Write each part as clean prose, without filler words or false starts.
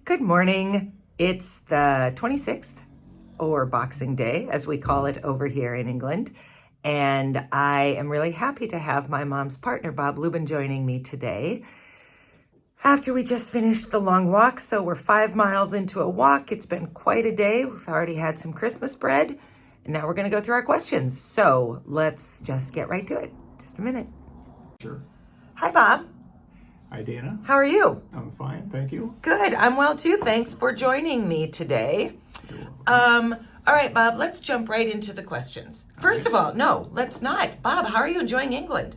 Good morning. It's the 26th, or Boxing Day, as we call it over here in England. And I am really happy to have my mom's partner, Bob Lueben, joining me today. After we just finished the long walk, so we're 5 miles into a walk. It's been quite a day. We've already had some Christmas bread, and now we're going to go through our questions. So let's just get right to it. Just a minute. Sure. Hi, Bob. Hi, Dana. How are you? I'm fine, thank you. Good. I'm well, too. Thanks for joining me today. You're welcome. All right, Bob, let's jump right into the questions. First of all, no, let's not. Bob, how are you enjoying England?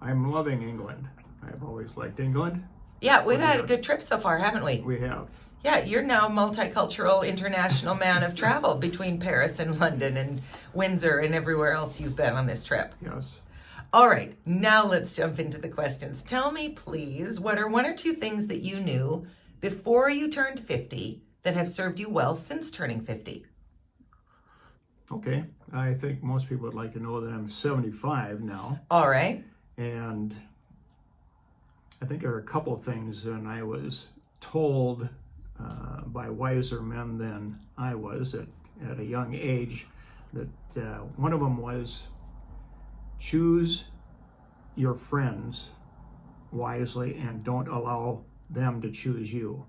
I'm loving England. I've always liked England. Yeah, we've had a good trip so far, haven't we? We have. Yeah, you're now a multicultural international man of travel between Paris and London and Windsor and everywhere else you've been on this trip. Yes. All right, now let's jump into the questions. Tell me, please, what are one or two things that you knew before you turned 50 that have served you well since turning 50? Okay. I think most people would like to know that I'm 75 now. All right. And I think there are a couple of things, and I was told by wiser men than I was at a young age that one of them was choose your friends wisely and don't allow them to choose you.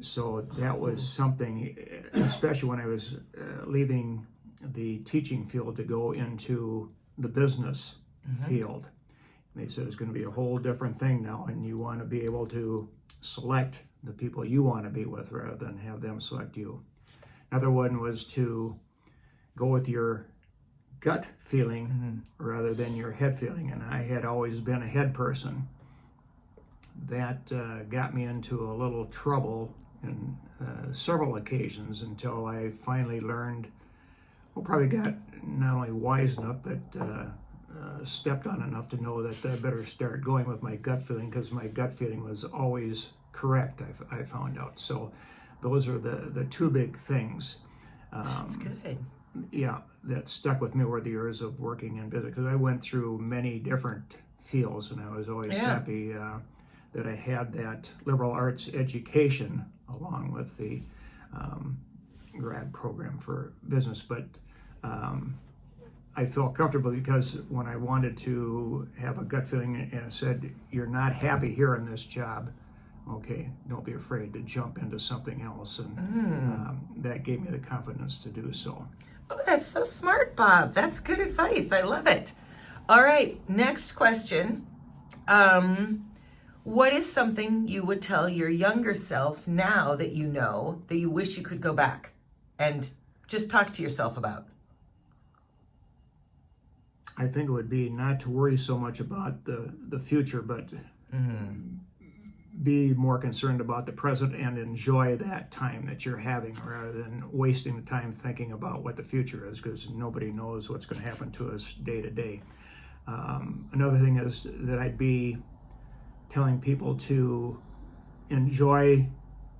So that was something, especially when I was leaving the teaching field to go into the business field. They said it's going to be a whole different thing now, and you want to be able to select the people you want to be with rather than have them select you. Another one was to go with your gut feeling rather than your head feeling, and I had always been a head person. That got me into a little trouble in several occasions until I finally learned, probably got not only wise enough, but stepped on enough to know that I better start going with my gut feeling, because my gut feeling was always correct, I found out. So those are the two big things. That's good. Yeah, that stuck with me over the years of working in business, because I went through many different fields, and I was always happy that I had that liberal arts education along with the grad program for business. But I felt comfortable, because when I wanted to have a gut feeling and said, you're not happy here in this job, okay, don't be afraid to jump into something else. And that gave me the confidence to do so. Oh, that's so smart, Bob. That's good advice. I love it. All right, next question. What is something you would tell your younger self now that you know that you wish you could go back and just talk to yourself about? I think it would be not to worry so much about the future, but be more concerned about the present and enjoy that time that you're having, rather than wasting the time thinking about what the future is, because nobody knows what's going to happen to us day to day. Another thing is that I'd be telling people to enjoy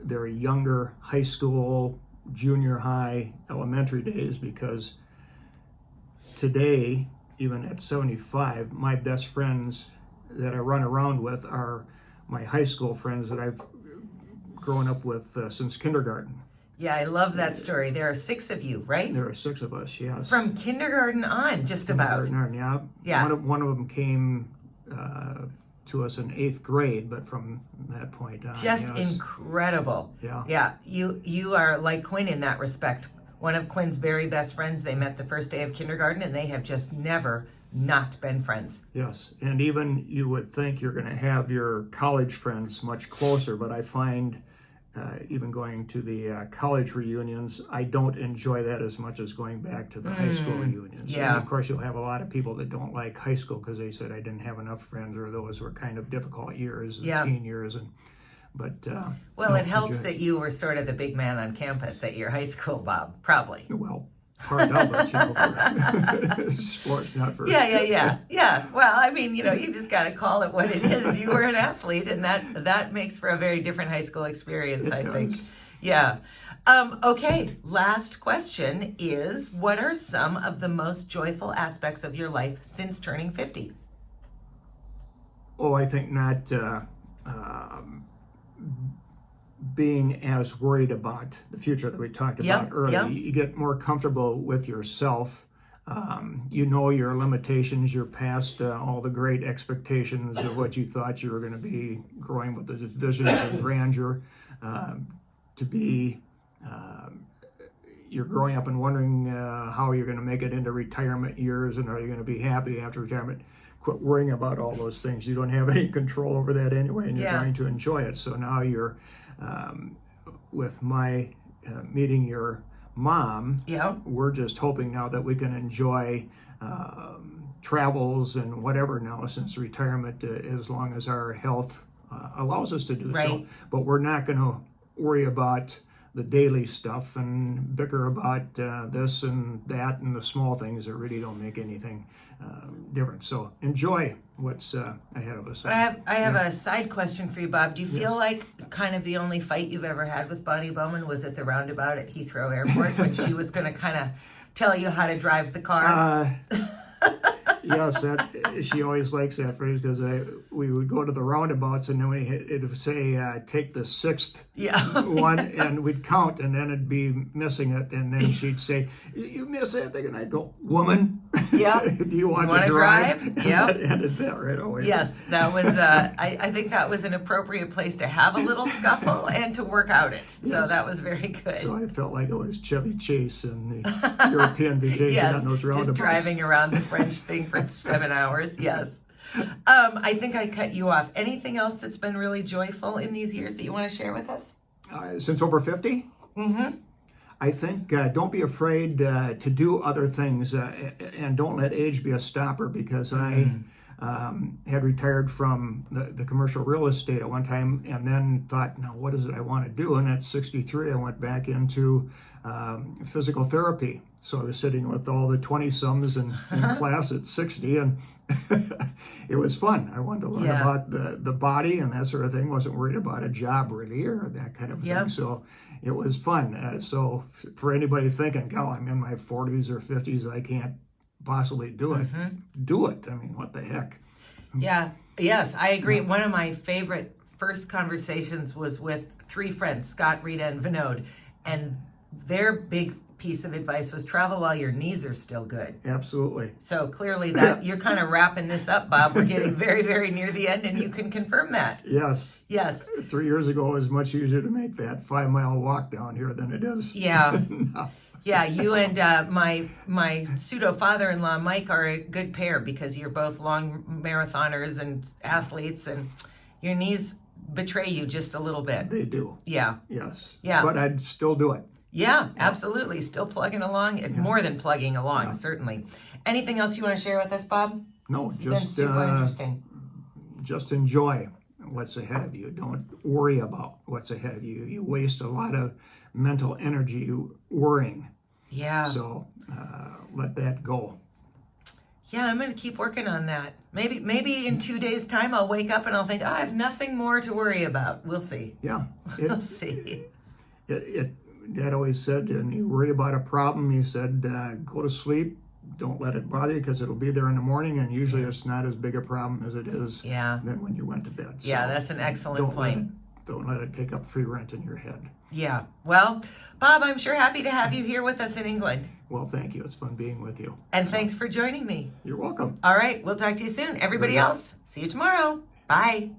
their younger high school, junior high, elementary days, because today, even at 75, my best friends that I run around with are my high school friends that I've grown up with since kindergarten. Yeah, I love that story. There are 6 of you, right? There are 6 of us, yes. From kindergarten on, just about. Kindergarten on, yeah. One of them came to us in 8th grade, but from that point on, just incredible. Yeah. Yeah, you are like Quinn in that respect. One of Quinn's very best friends, they met the first day of kindergarten, and they have just never not been friends. Yes, and even you would think you're going to have your college friends much closer, but I find even going to the college reunions, I don't enjoy that as much as going back to the high school reunions. Yeah. And of course, you'll have a lot of people that don't like high school because they said I didn't have enough friends, or those were kind of difficult years, teen years. But well, it helps that you were sort of the big man on campus at your high school, Bob, probably. Well, part of it, for sports, not for... Yeah. Well, I mean, you just got to call it what it is. You were an athlete, and that makes for a very different high school experience, I think. Yeah. Okay, last question is, what are some of the most joyful aspects of your life since turning 50? Oh, I think not being as worried about the future that we talked about earlier. You get more comfortable with yourself. You know your limitations. You're past all the great expectations of what you thought you were going to be, growing with the visions of grandeur. To be, you're growing up and wondering how you're going to make it into retirement years, and are you going to be happy after retirement. Quit worrying about all those things. You don't have any control over that anyway, and you're going to enjoy it. So now you're, with my meeting your mom, we're just hoping now that we can enjoy travels and whatever now since retirement, as long as our health allows us to do so. But we're not going to worry about the daily stuff and bicker about this and that and the small things that really don't make anything different. So enjoy what's ahead of us. But I have a side question for you, Bob. Do you feel like kind of the only fight you've ever had with Bonnie Bowman was at the roundabout at Heathrow Airport when she was going to kind of tell you how to drive the car? Yes, she always likes that phrase, because we would go to the roundabouts and then it would say, take the sixth one, and we'd count, and then it'd be missing it, and then she'd say, you miss that thing, and I'd go, woman, do you want to drive? Yeah. And that ended that right away. Yes, that was, I think that was an appropriate place to have a little scuffle and to work out it. So that was very good. So I felt like it was Chevy Chase and the European vacation on those roundabouts. Just driving around the French thing for 7 hours. Yes. I think I cut you off. Anything else that's been really joyful in these years that you want to share with us? Since over 50? Mm-hmm. I think don't be afraid to do other things, and don't let age be a stopper, because I had retired from the commercial real estate at one time, and then thought, now what is it I want to do? And at 63, I went back into physical therapy. So I was sitting with all the 20-someths in class at 60, and it was fun. I wanted to learn about the body and that sort of thing. Wasn't worried about a job really or that kind of thing. So it was fun. So for anybody thinking, "Oh, I'm in my 40s or 50s, I can't possibly do it," do it. I mean, what the heck? Yeah. Yes, I agree. One of my favorite first conversations was with 3 friends, Scott, Rita, and Vinod, and their big piece of advice was travel while your knees are still good. Absolutely. So clearly that you're kind of wrapping this up, Bob. We're getting very, very near the end, and you can confirm that. Yes. 3 years ago, it was much easier to make that 5-mile walk down here than it is. No. Yeah, you and my pseudo father-in-law Mike are a good pair, because you're both long marathoners and athletes, and your knees betray you just a little bit. They do. Yeah. Yes. Yeah. But I'd still do it. Yeah, absolutely. Still plugging along, and more than plugging along, certainly. Anything else you want to share with us, Bob? No, it's been super interesting. Just enjoy what's ahead of you. Don't worry about what's ahead of you. You waste a lot of mental energy worrying. Yeah. So let that go. Yeah, I'm going to keep working on that. Maybe in 2 days' time I'll wake up and I'll think, I have nothing more to worry about. We'll see. Yeah. We'll see. Dad always said, and you worry about a problem, he said, go to sleep. Don't let it bother you, because it'll be there in the morning, and usually it's not as big a problem as it is than when you went to bed. So that's an excellent point. Don't let it take up free rent in your head. Yeah. Well, Bob, I'm sure happy to have you here with us in England. Well, thank you. It's fun being with you. And thanks for joining me. You're welcome. All right. We'll talk to you soon. Everybody else, see you tomorrow. Bye.